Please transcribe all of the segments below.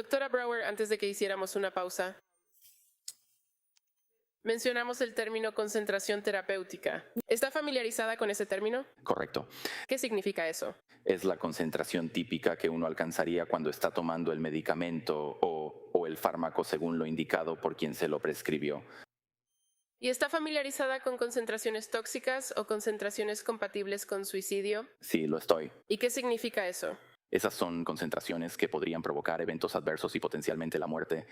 Doctora Brower, antes de que hiciéramos una pausa, mencionamos el término concentración terapéutica. ¿Está familiarizada con ese término? Correcto. ¿Qué significa eso? Es la concentración típica que uno alcanzaría cuando está tomando el medicamento o el fármaco según lo indicado por quien se lo prescribió. ¿Y está familiarizada con concentraciones tóxicas o concentraciones compatibles con suicidio? Sí, lo estoy. ¿Y qué significa eso? Esas son concentraciones que podrían provocar eventos adversos y potencialmente la muerte.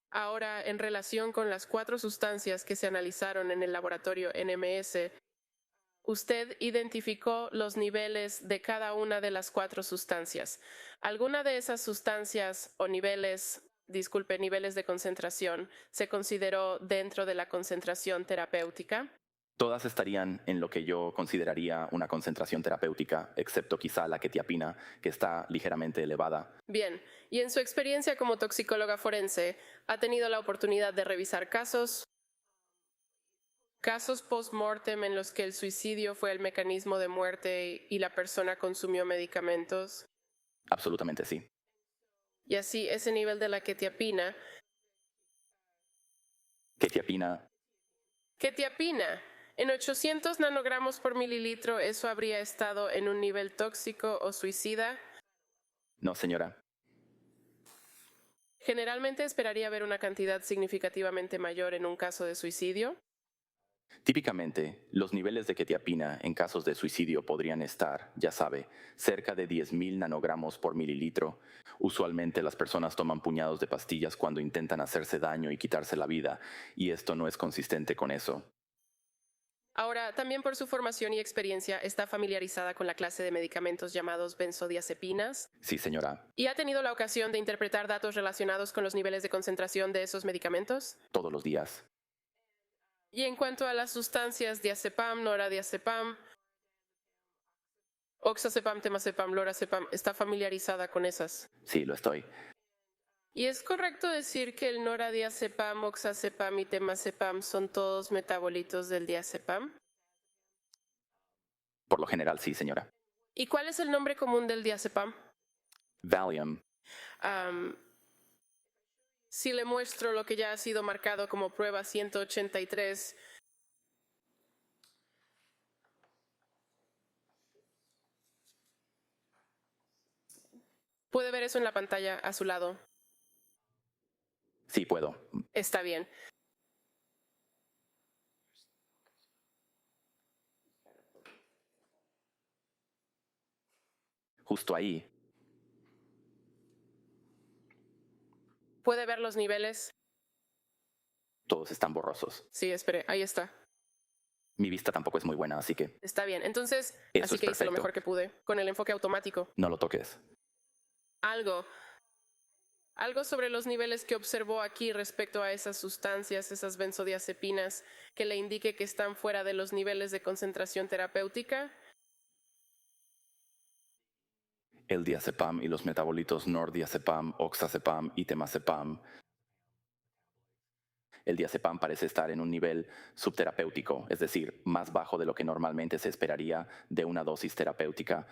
Ahora, en relación con las 4 sustancias que se analizaron en el laboratorio NMS, usted identificó los niveles de cada una de las 4 sustancias. ¿Alguna de esas sustancias o niveles de concentración se consideró dentro de la concentración terapéutica? Todas estarían en lo que yo consideraría una concentración terapéutica, excepto quizá la quetiapina, que está ligeramente elevada. Bien, y en su experiencia como toxicóloga forense, ¿ha tenido la oportunidad de revisar casos post-mortem en los que el suicidio fue el mecanismo de muerte y la persona consumió medicamentos? Absolutamente sí. Y así, ese nivel de la quetiapina. Quetiapina, En 800 nanogramos por mililitro, ¿eso habría estado en un nivel tóxico o suicida? no señora. Generalmente esperaría ver una cantidad significativamente mayor en un caso de suicidio. Típicamente, los niveles de quetiapina en casos de suicidio podrían estar, ya sabe, cerca de 10.000 nanogramos por mililitro. Usualmente las personas toman puñados de pastillas cuando intentan hacerse daño y quitarse la vida, y esto no es consistente con eso. Ahora, también por su formación y experiencia, ¿está familiarizada con la clase de medicamentos llamados benzodiazepinas? Sí, señora, ¿Y ha tenido la ocasión de interpretar datos relacionados con los niveles de concentración de esos medicamentos? todos los días. Y en cuanto a las sustancias diazepam, noradiazepam, oxazepam, temazepam, lorazepam, ¿está familiarizada con esas? Sí, lo estoy. ¿Y es correcto decir que el noradiazepam, oxazepam y temazepam son todos metabolitos del diazepam? Por lo general, sí, señora. ¿Y cuál es el nombre común del diazepam? Valium. Si le muestro lo que ya ha sido marcado como prueba 183, puede ver eso en la pantalla a su lado. Sí, puedo. Está bien. Justo ahí. ¿Puede ver los niveles? Todos están borrosos. Sí, espere, ahí está. Mi vista tampoco es muy buena, así que Está bien. Entonces, Eso así es que hice lo perfecto. mejor que pude con el enfoque automático. no lo toques. Algo sobre los niveles que observó aquí respecto a esas sustancias, esas benzodiazepinas, que le indique que están fuera de los niveles de concentración terapéutica. El diazepam y los metabolitos nordiazepam, oxazepam y temazepam. El diazepam parece estar en un nivel subterapéutico, es decir, más bajo de lo que normalmente se esperaría de una dosis terapéutica.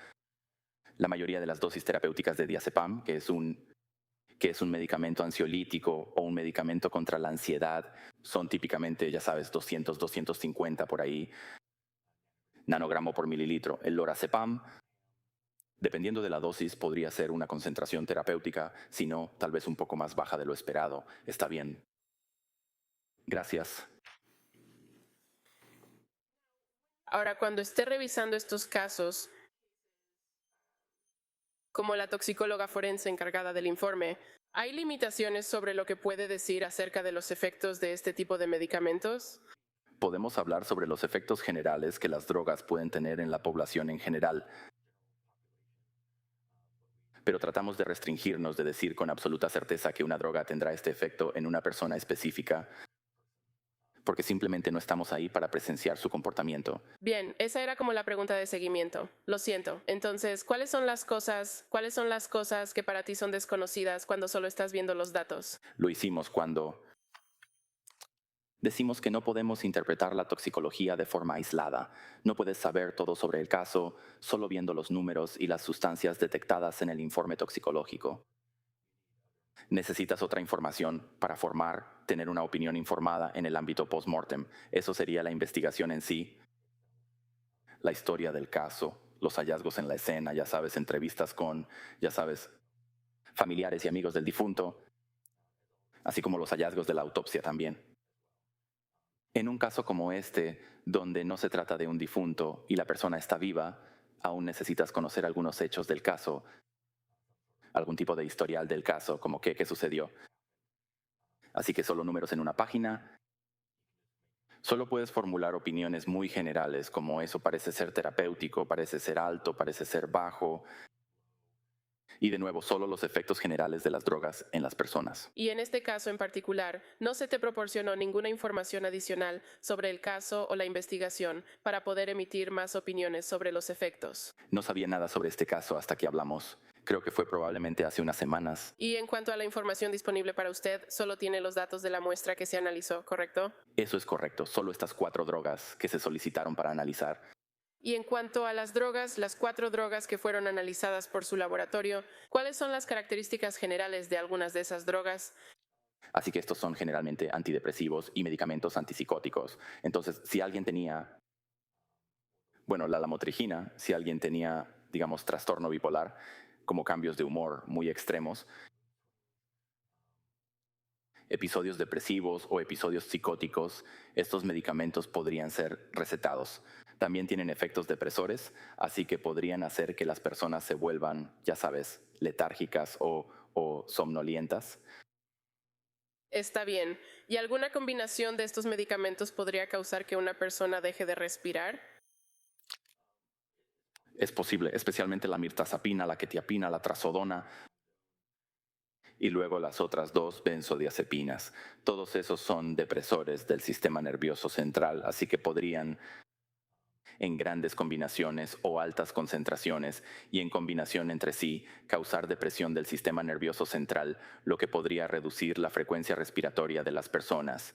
La mayoría de las dosis terapéuticas de diazepam, que es un medicamento ansiolítico o un medicamento contra la ansiedad, son típicamente, ya sabes, 200, 250 por ahí, nanogramo por mililitro. El lorazepam, dependiendo de la dosis, podría ser una concentración terapéutica, si no, tal vez un poco más baja de lo esperado. Está bien. Gracias. Ahora, cuando esté revisando estos casos, como la toxicóloga forense encargada del informe, ¿hay limitaciones sobre lo que puede decir acerca de los efectos de este tipo de medicamentos? Podemos hablar sobre los efectos generales que las drogas pueden tener en la población en general, pero tratamos de restringirnos de decir con absoluta certeza que una droga tendrá este efecto en una persona específica, porque simplemente no estamos ahí para presenciar su comportamiento. Bien, esa era como la pregunta de seguimiento. Lo siento. Entonces, ¿cuáles son las cosas que para ti son desconocidas cuando solo estás viendo los datos? Lo hicimos cuando decimos que no podemos interpretar la toxicología de forma aislada. No puedes saber todo sobre el caso solo viendo los números y las sustancias detectadas en el informe toxicológico. Necesitas otra información para tener una opinión informada en el ámbito post-mortem. Eso sería la investigación en sí, la historia del caso, los hallazgos en la escena, ya sabes, entrevistas con, ya sabes, familiares y amigos del difunto, así como los hallazgos de la autopsia también. En un caso como este, donde no se trata de un difunto y la persona está viva, aún necesitas conocer algunos hechos del caso, algún tipo de historial del caso, como qué sucedió. Así que solo números en una página. Solo puedes formular opiniones muy generales, como eso parece ser terapéutico, parece ser alto, parece ser bajo. Y de nuevo, solo los efectos generales de las drogas en las personas. Y en este caso en particular, no se te proporcionó ninguna información adicional sobre el caso o la investigación para poder emitir más opiniones sobre los efectos. No sabía nada sobre este caso hasta que hablamos. Creo que fue probablemente hace unas semanas. Y en cuanto a la información disponible para usted, solo tiene los datos de la muestra que se analizó, ¿correcto? Eso es correcto, solo estas 4 drogas que se solicitaron para analizar. Y en cuanto a las drogas, las 4 drogas que fueron analizadas por su laboratorio, ¿cuáles son las características generales de algunas de esas drogas? Así que estos son generalmente antidepresivos y medicamentos antipsicóticos. Entonces, si alguien tenía, la lamotrigina, si alguien tenía, digamos, trastorno bipolar, como cambios de humor muy extremos, episodios depresivos o episodios psicóticos, estos medicamentos podrían ser recetados. También tienen efectos depresores, así que podrían hacer que las personas se vuelvan, ya sabes, letárgicas o somnolientas. Está bien. ¿Y alguna combinación de estos medicamentos podría causar que una persona deje de respirar? Es posible, especialmente la mirtazapina, la quetiapina, la trazodona y luego las otras 2 benzodiazepinas. Todos esos son depresores del sistema nervioso central, así que podrían, en grandes combinaciones o altas concentraciones y en combinación entre sí, causar depresión del sistema nervioso central, lo que podría reducir la frecuencia respiratoria de las personas.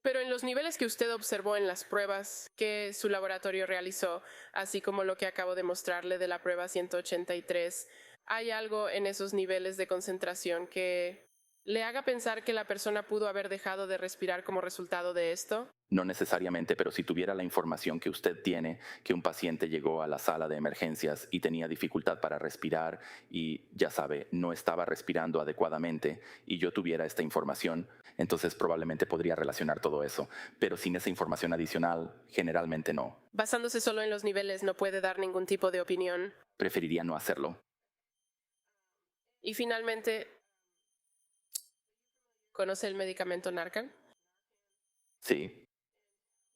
Pero en los niveles que usted observó en las pruebas que su laboratorio realizó, así como lo que acabo de mostrarle de la prueba 183, ¿hay algo en esos niveles de concentración que le haga pensar que la persona pudo haber dejado de respirar como resultado de esto? No necesariamente, pero si tuviera la información que usted tiene, que un paciente llegó a la sala de emergencias y tenía dificultad para respirar y, ya sabe, no estaba respirando adecuadamente y yo tuviera esta información, entonces probablemente podría relacionar todo eso. Pero sin esa información adicional, generalmente no. Basándose solo en los niveles, no puede dar ningún tipo de opinión. Preferiría no hacerlo. Y finalmente, ¿conoce el medicamento Narcan? Sí.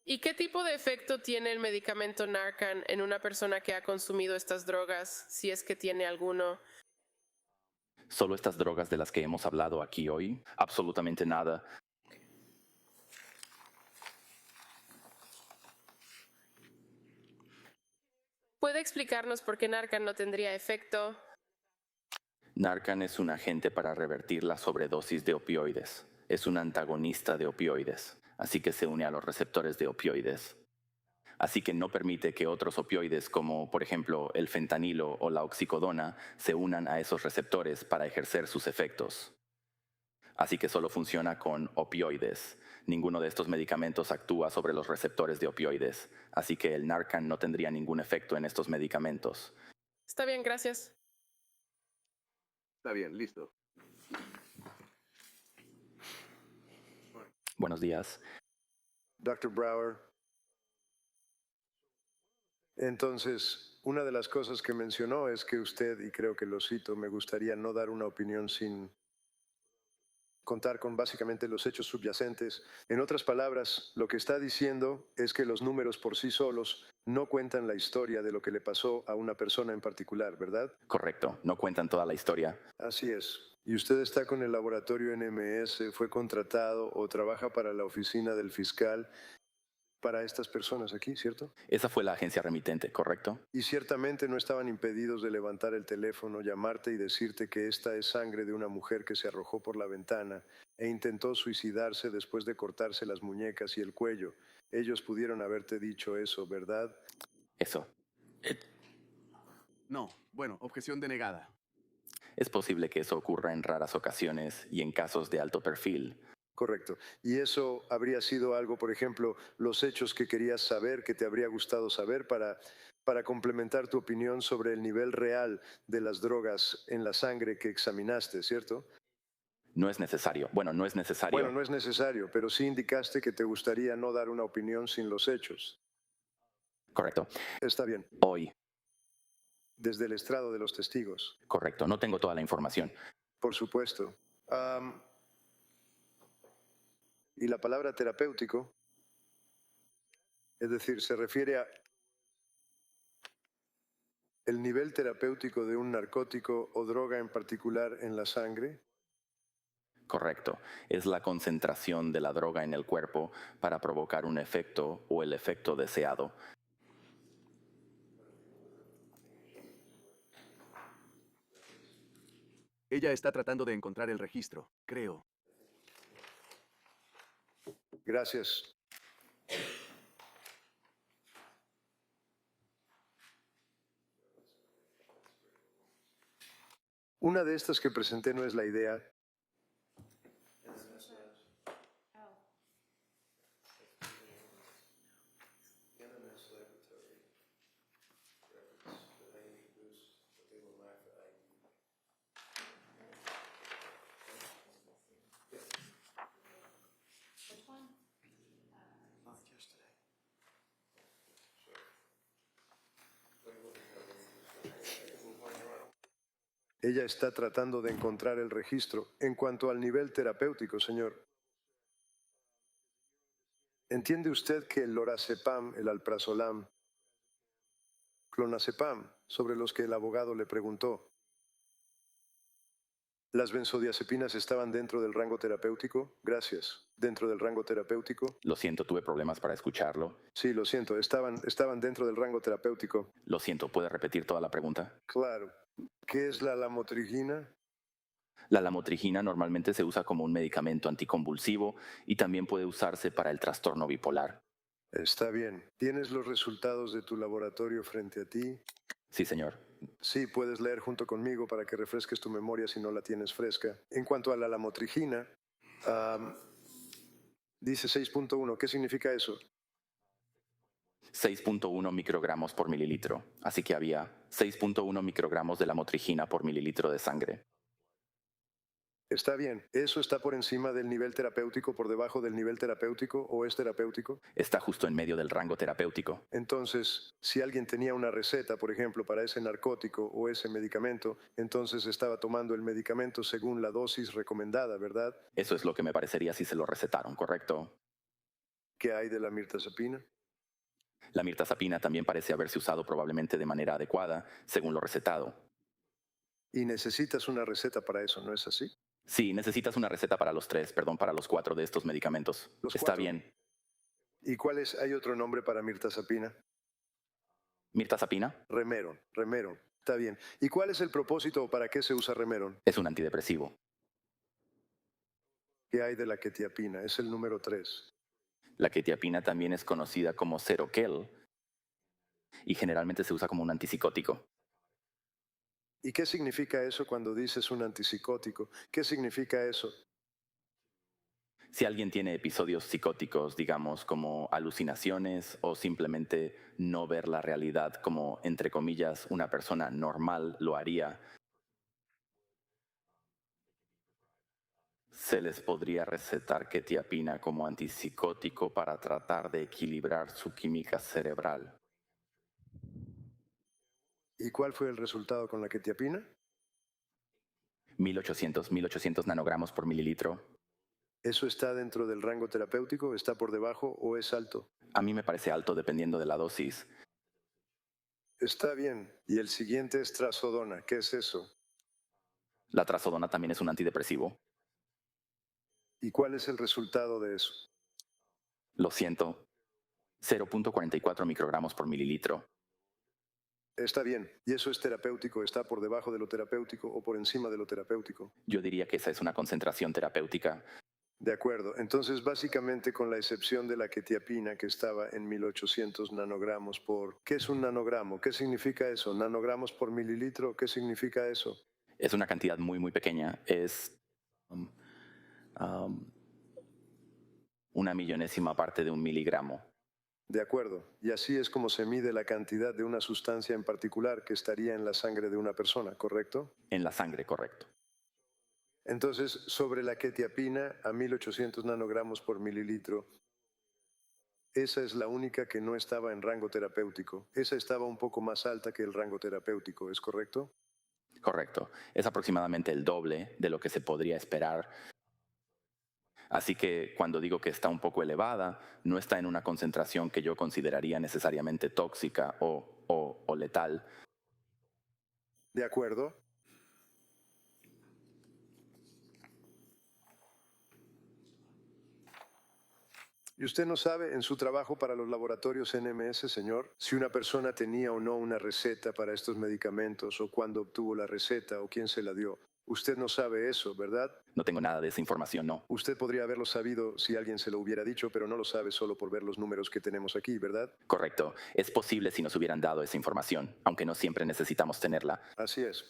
¿Y qué tipo de efecto tiene el medicamento Narcan en una persona que ha consumido estas drogas, si es que tiene alguno? Solo estas drogas de las que hemos hablado aquí hoy, absolutamente nada. ¿Puede explicarnos por qué Narcan no tendría efecto? Narcan es un agente para revertir la sobredosis de opioides. Es un antagonista de opioides, así que se une a los receptores de opioides. Así que no permite que otros opioides como por ejemplo el fentanilo o la oxicodona se unan a esos receptores para ejercer sus efectos. Así que solo funciona con opioides. Ninguno de estos medicamentos actúa sobre los receptores de opioides, así que el Narcan no tendría ningún efecto en estos medicamentos. Está bien, gracias. Está bien, listo. Buenos días. Dr. Brower. Entonces, una de las cosas que mencionó es que usted, y creo que lo cito, me gustaría no dar una opinión sin contar con básicamente los hechos subyacentes. En otras palabras, lo que está diciendo es que los números por sí solos no cuentan la historia de lo que le pasó a una persona en particular, ¿verdad? Correcto, no cuentan toda la historia. Así es. ¿Y usted está con el laboratorio NMS, fue contratado o trabaja para la oficina del fiscal para estas personas aquí, cierto? Esa fue la agencia remitente, ¿correcto? Y ciertamente no estaban impedidos de levantar el teléfono, llamarte y decirte que esta es sangre de una mujer que se arrojó por la ventana e intentó suicidarse después de cortarse las muñecas y el cuello. Ellos pudieron haberte dicho eso, ¿verdad? Eso. No, bueno, objeción denegada. Es posible que eso ocurra en raras ocasiones y en casos de alto perfil. Correcto. ¿Y eso habría sido algo, por ejemplo, los hechos que querías saber, que te habría gustado saber para complementar tu opinión sobre el nivel real de las drogas en la sangre que examinaste, ¿cierto? No es necesario. Bueno, no es necesario. Bueno, no es necesario, pero sí indicaste que te gustaría no dar una opinión sin los hechos. Correcto. Está bien. Hoy. Desde el estrado de los testigos. Correcto. No tengo toda la información. Por supuesto. Y la palabra terapéutico, es decir, se refiere a el nivel terapéutico de un narcótico o droga en particular en la sangre. Correcto. Es la concentración de la droga en el cuerpo para provocar un efecto o el efecto deseado. Ella está tratando de encontrar el registro, creo. Gracias. Una de estas que presenté no es la idea. Ella está tratando de encontrar el registro. En cuanto al nivel terapéutico, señor, ¿entiende usted que el lorazepam, el alprazolam, clonazepam, sobre los que el abogado le preguntó, las benzodiazepinas estaban dentro del rango terapéutico? Gracias. ¿Dentro del rango terapéutico? Lo siento, tuve problemas para escucharlo. Sí, lo siento. Estaban dentro del rango terapéutico. Lo siento, ¿puede repetir toda la pregunta? Claro. ¿Qué es la lamotrigina? La lamotrigina normalmente se usa como un medicamento anticonvulsivo y también puede usarse para el trastorno bipolar. Está bien. ¿Tienes los resultados de tu laboratorio frente a ti? Sí, señor. Sí, puedes leer junto conmigo para que refresques tu memoria si no la tienes fresca. En cuanto a la lamotrigina, dice 6.1. ¿Qué significa eso? 6.1 microgramos por mililitro. Así que había 6.1 microgramos de lamotrigina por mililitro de sangre. Está bien. ¿Eso está por encima del nivel terapéutico, por debajo del nivel terapéutico o es terapéutico? Está justo en medio del rango terapéutico. Entonces, si alguien tenía una receta, por ejemplo, para ese narcótico o ese medicamento, entonces estaba tomando el medicamento según la dosis recomendada, ¿verdad? Eso es lo que me parecería si se lo recetaron, ¿correcto? ¿Qué hay de la mirtazapina? La mirtazapina también parece haberse usado probablemente de manera adecuada, según lo recetado. Y necesitas una receta para eso, ¿no es así? Sí, necesitas una receta para para los 4 de estos medicamentos. Los Está 4. bien. ¿Y cuál es? ¿Hay otro nombre para mirtazapina? ¿Mirtazapina? Remeron. Está bien. ¿Y cuál es el propósito o para qué se usa Remeron? Es un antidepresivo. ¿Qué hay de la quetiapina? Es el número 3. La quetiapina también es conocida como Seroquel y generalmente se usa como un antipsicótico. ¿Y qué significa eso cuando dices un antipsicótico? ¿Qué significa eso? Si alguien tiene episodios psicóticos, digamos, como alucinaciones o simplemente no ver la realidad como, entre comillas, una persona normal lo haría, se les podría recetar quetiapina como antipsicótico para tratar de equilibrar su química cerebral. ¿Y cuál fue el resultado con la quetiapina? 1800 nanogramos por mililitro. ¿Eso está dentro del rango terapéutico? ¿Está por debajo o es alto? A mí me parece alto dependiendo de la dosis. Está bien. Y el siguiente es trazodona. ¿Qué es eso? La trazodona también es un antidepresivo. ¿Y cuál es el resultado de eso? Lo siento, 0.44 microgramos por mililitro. Está bien. ¿Y eso es terapéutico? ¿Está por debajo de lo terapéutico o por encima de lo terapéutico? Yo diría que esa es una concentración terapéutica. De acuerdo. Entonces, básicamente, con la excepción de la quetiapina, que estaba en 1800 nanogramos por... ¿Qué es un nanogramo? ¿Qué significa eso? ¿Nanogramos por mililitro? ¿Qué significa eso? Es una cantidad muy, muy pequeña. Es una millonésima parte de un miligramo. De acuerdo. Y así es como se mide la cantidad de una sustancia en particular que estaría en la sangre de una persona, ¿correcto? En la sangre, correcto. Entonces, sobre la quetiapina a 1800 nanogramos por mililitro, esa es la única que no estaba en rango terapéutico. Esa estaba un poco más alta que el rango terapéutico, ¿es correcto? Correcto. Es aproximadamente el doble de lo que se podría esperar. Así que cuando digo que está un poco elevada, no está en una concentración que yo consideraría necesariamente tóxica o letal. De acuerdo. ¿Y usted no sabe en su trabajo para los laboratorios NMS, señor, si una persona tenía o no una receta para estos medicamentos o cuándo obtuvo la receta o quién se la dio? Usted no sabe eso, ¿verdad? No tengo nada de esa información, no. Usted podría haberlo sabido si alguien se lo hubiera dicho, pero no lo sabe solo por ver los números que tenemos aquí, ¿verdad? Correcto. Es posible si nos hubieran dado esa información, aunque no siempre necesitamos tenerla. Así es.